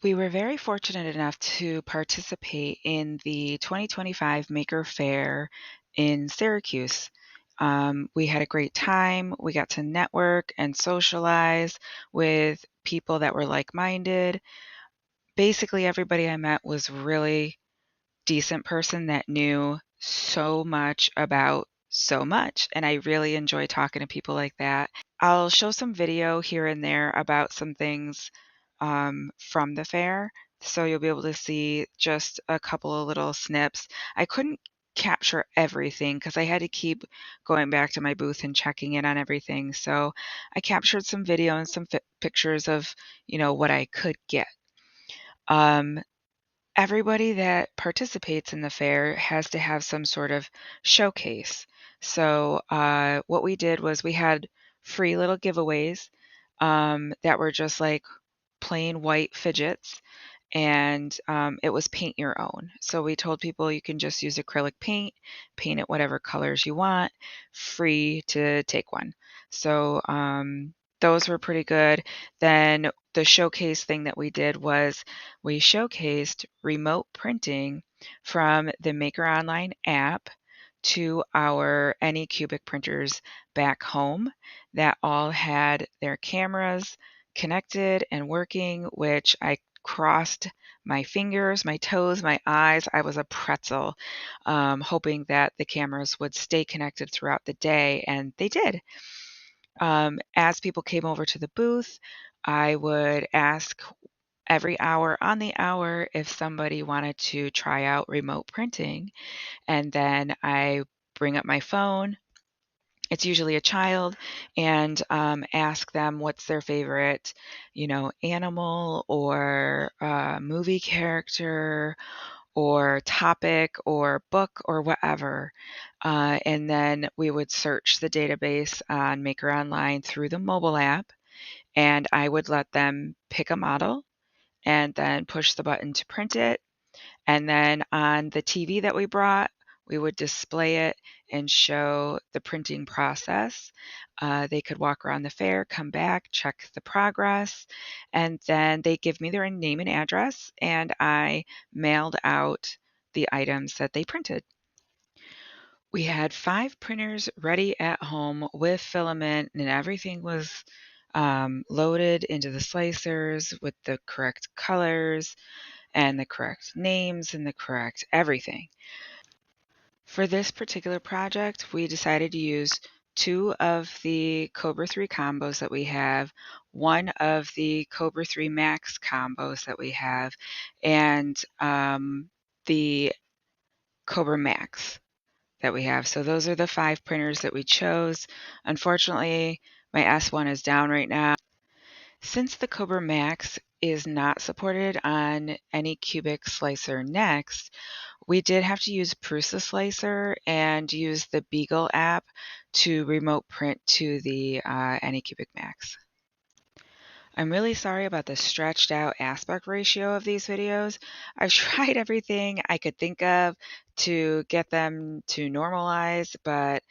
We were very fortunate enough to participate in the 2025 Maker Fair in Syracuse. We had a great time. We got to network and socialize with people that were like-minded. Basically, everybody I met was really decent person that knew so much about so much, and I really enjoy talking to people like that. I'll show some video here and there about some things from the fair, so you'll be able to see just a couple of little snips. I couldn't capture everything because I had to keep going back to my booth and checking in on everything. So I captured some video and some pictures of, what I could get. Um, Everybody that participates in the fair has to have some sort of showcase. So what we did was we had free little giveaways that were just like plain white fidgets, and it was paint your own. So we told people you can just use acrylic paint, paint it whatever colors you want, free to take one. So those were pretty good. Then the showcase thing that we did was we showcased remote printing from the Maker Online app to our AnyCubic printers back home that all had their cameras connected and working, which I crossed my fingers, my toes, my eyes. I was a pretzel, hoping that the cameras would stay connected throughout the day, and they did. As people came over to the booth, I would ask every hour on the hour if somebody wanted to try out remote printing, and then I bring up my phone, it's usually a child, and ask them what's their favorite, animal or movie character or topic or book or whatever. And then we would search the database on Maker Online through the mobile app, and I would let them pick a model and then push the button to print it. And then on the TV that we brought, we would display it and show the printing process. They could walk around the fair, come back, check the progress, and then they give me their name and address, and I mailed out the items that they printed. We had 5 printers ready at home with filament, and everything was loaded into the slicers with the correct colors and the correct names and the correct everything. For this particular project, we decided to use 2 of the Cobra 3 combos that we have, 1 of the Cobra 3 Max combos that we have, and the Cobra Max that we have. So those are the 5 printers that we chose. Unfortunately, my S1 is down right now. Since the Cobra Max is not supported on AnyCubic Slicer Next, we did have to use Prusa Slicer and use the Beagle app to remote print to the AnyCubic Max. I'm really sorry about the stretched out aspect ratio of these videos. I've tried everything I could think of to get them to normalize, but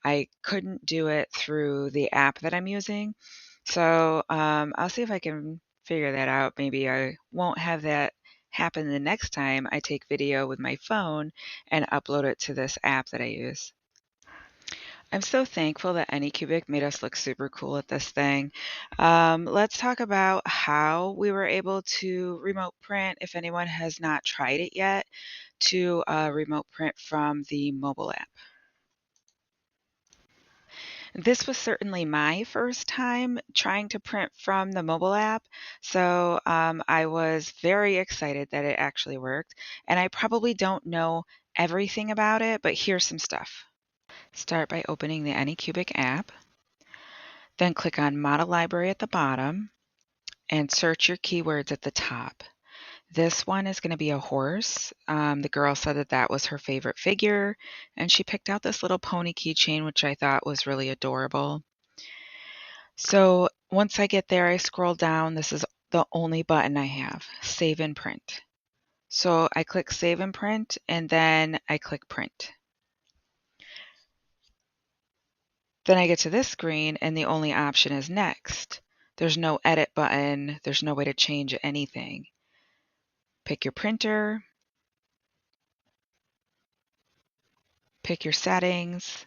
I couldn't do it through the app that I'm using. So I'll see if I can figure that out. Maybe I won't have that happen the next time I take video with my phone and upload it to this app that I use. I'm so thankful that AnyCubic made us look super cool at this thing. Let's talk about how we were able to remote print, if anyone has not tried it yet, to remote print from the mobile app. This was certainly my first time trying to print from the mobile app, so I was very excited that it actually worked. And I probably don't know everything about it, but here's some stuff. Start by opening the AnyCubic app, then click on Model Library at the bottom and search your keywords at the top. This one is going to be a horse. The girl said that that was her favorite figure, and she picked out this little pony keychain, which I thought was really adorable. So once I get there, I scroll down. This is the only button I have, Save and Print. So I click Save and Print, and then I click Print. Then I get to this screen, and the only option is Next. There's no edit button. There's no way to change anything. Pick your printer, pick your settings,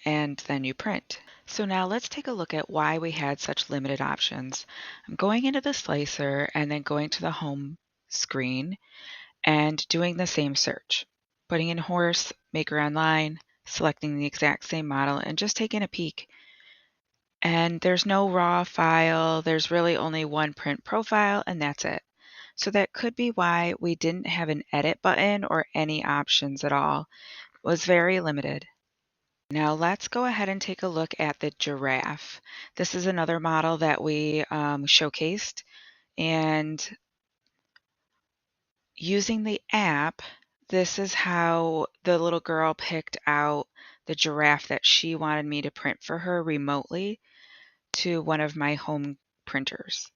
and then you print. So now let's take a look at why we had such limited options. I'm going into the slicer and then going to the home screen and doing the same search. Putting in horse, maker online, selecting the exact same model, and just taking a peek. And there's no raw file, there's really only one print profile, and that's it. So that could be why we didn't have an edit button or any options at all. It was very limited. Now let's go ahead and take a look at the giraffe. This is another model that we showcased, and using the app, this is how the little girl picked out the giraffe that she wanted me to print for her remotely to one of my home printers.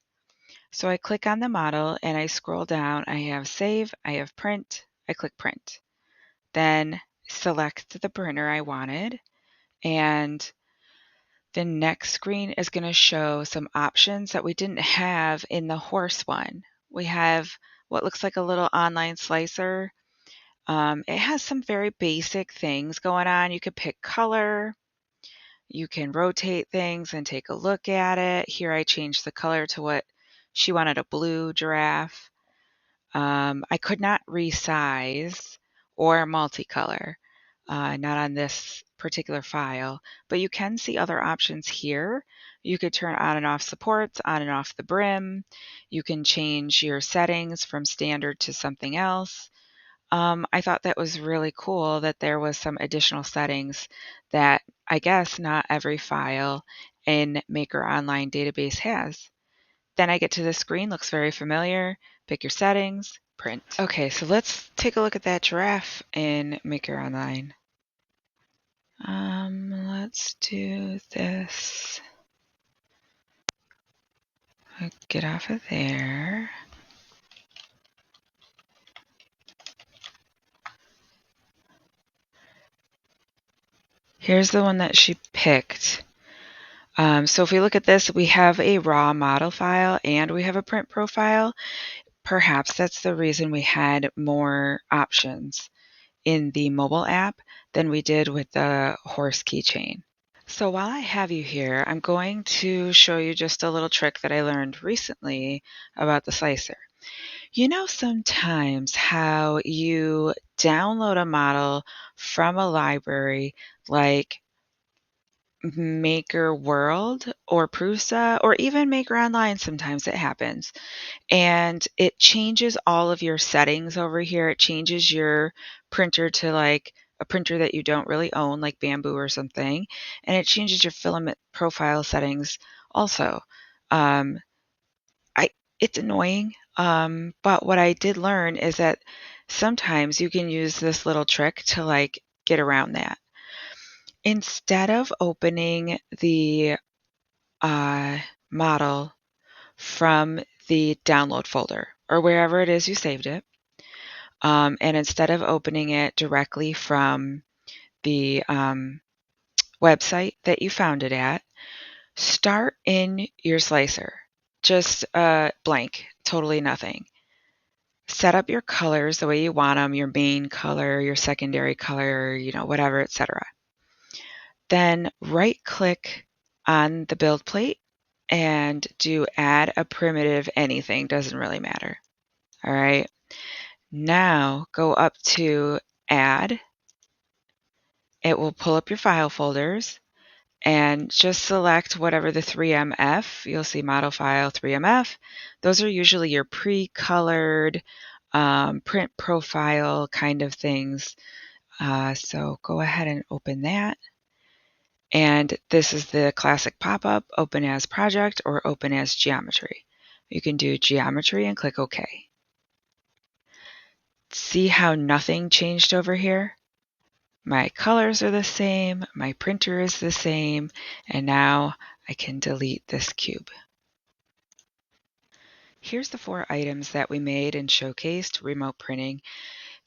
So I click on the model and I scroll down. I have save, I have print, I click print. Then select the printer I wanted, and the next screen is going to show some options that we didn't have in the horse one. We have what looks like a little online slicer. It has some very basic things going on. You could pick color, you can rotate things and take a look at it. Here I changed the color to what she wanted, a blue giraffe. I could not resize or multicolor, not on this particular file, but you can see other options here. You could turn on and off supports, on and off the brim. You can change your settings from standard to something else. I thought that was really cool that there was some additional settings that I guess not every file in Maker Online database has. Then I get to the screen, looks very familiar. Pick your settings, print. Okay, so let's take a look at that giraffe in Maker Online. Let's do this. Get off of there. Here's the one that she picked. So if we look at this, we have a raw model file and we have a print profile. Perhaps that's the reason we had more options in the mobile app than we did with the horse keychain. So while I have you here, I'm going to show you just a little trick that I learned recently about the slicer. You know sometimes how you download a model from a library like Maker World or Prusa or even Maker Online, sometimes it happens. And it changes all of your settings over here. It changes your printer to like a printer that you don't really own, like Bamboo or something. And it changes your filament profile settings also. Um, it's annoying. But what I did learn is that sometimes you can use this little trick to like get around that. Instead of opening the model from the download folder or wherever it is you saved it, and instead of opening it directly from the website that you found it at, start in your slicer. Just blank, totally nothing. Set up your colors the way you want them, your main color, your secondary color, whatever, etc. Then right-click on the build plate and do add a primitive anything, doesn't really matter. All right. Now go up to add. It will pull up your file folders and just select whatever the 3MF, you'll see model file 3MF. Those are usually your pre-colored print profile kind of things. So go ahead and open that. And this is the classic pop-up, open as project or open as geometry. You can do geometry and click OK. See how nothing changed over here? My colors are the same, my printer is the same, and now I can delete this cube. Here's the 4 items that we made and showcased remote printing.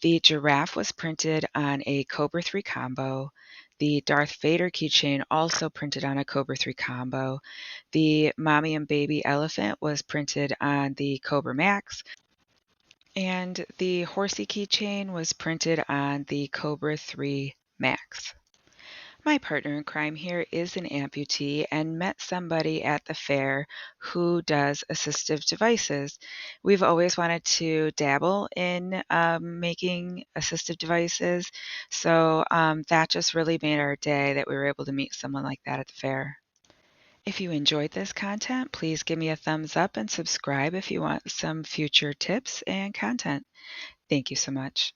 The giraffe was printed on a Cobra 3 combo. The Darth Vader keychain also printed on a Cobra 3 combo. The mommy and baby elephant was printed on the Cobra Max. And the horsey keychain was printed on the Cobra 3 Max. My partner in crime here is an amputee and met somebody at the fair who does assistive devices. We've always wanted to dabble in making assistive devices, so that just really made our day that we were able to meet someone like that at the fair. If you enjoyed this content, please give me a thumbs up and subscribe if you want some future tips and content. Thank you so much.